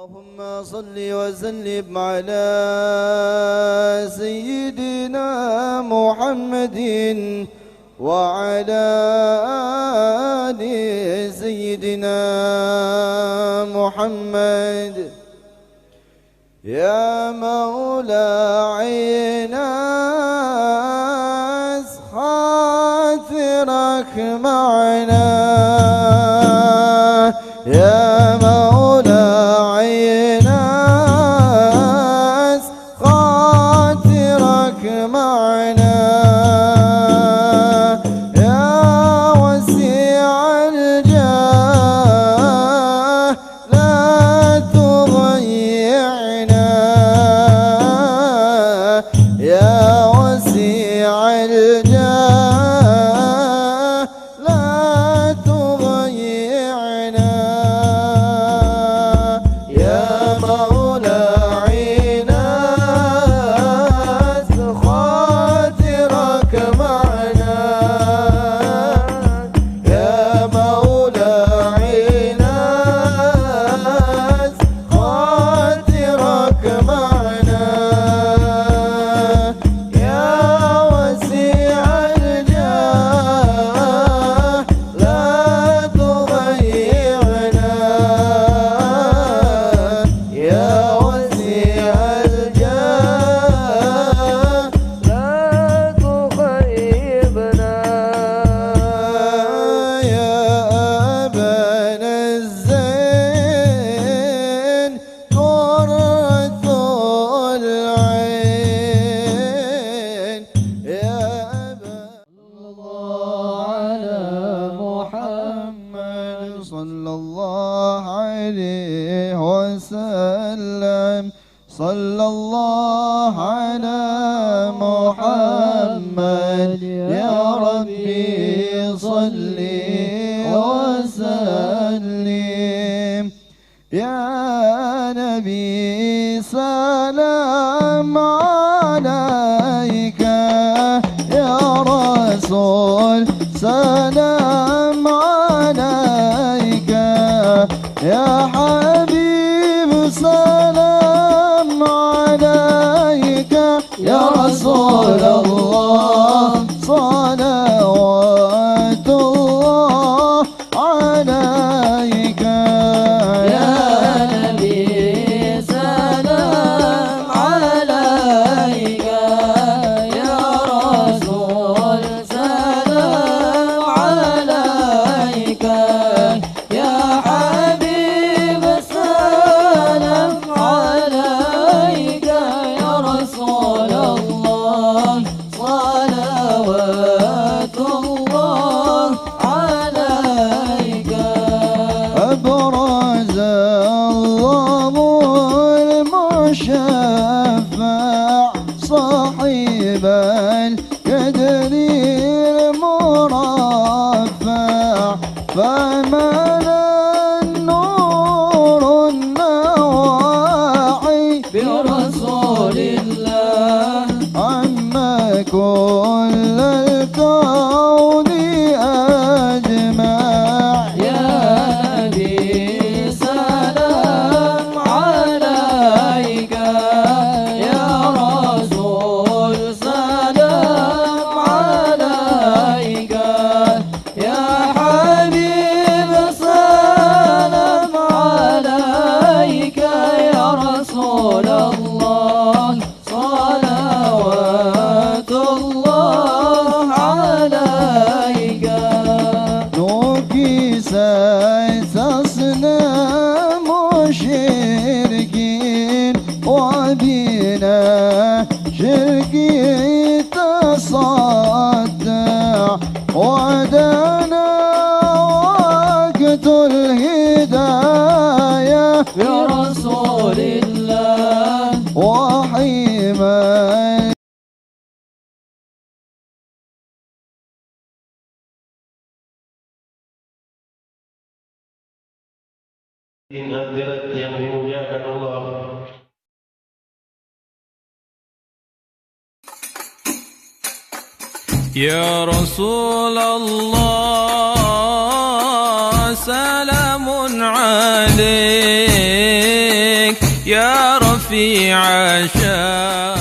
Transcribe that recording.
اللهم صل وسلم على سيدنا محمد وعلى آل سيدنا محمد. يا مولا عينا خاطرك معنا، يا مولا عينا خاطرك معنا، يا وسيع الجاه لا تضيعنا، يا وسيع الجاه لا تضيعنا، يا مولا عينا خاطرك معنا، يا مولا عينا خاطرك معنا، يا وسيع الجاه لا تضيعنا، يا وسيع الجاه لا تخيبنا، يا أبانا الزين قرة العين، يا أبا صلى الله عليه وسلم، صلى الله على محمد، يا ربي صل وسلم، يا نبي سلام عليك، يا رسول سلام عليك، يا حبيب سلام عليك، يا رسول الله صلوات الله عليك، يا نبي سلام عليك، يا رسول سلام عليك، يا حبيب سلام عليك، يا رسول الله صلوات الله عليك. أبرز الله المشفع صاحب القدر المرفع، فمن النور النواعي برسول الله عما كل الكون أجمع، يا نبي سلام عليك، يا رسول سلام عليك، يا حبيب سلام عليك، يا رسول الله صلوات الله عليك. نوكس أصنام مشركين وبنا شركي تصدع، ودنا وقت الهداية برسول الله وحيما. hadirat yang dimuliakan Allah. يا رسول الله سلام عليك يا رفيع شان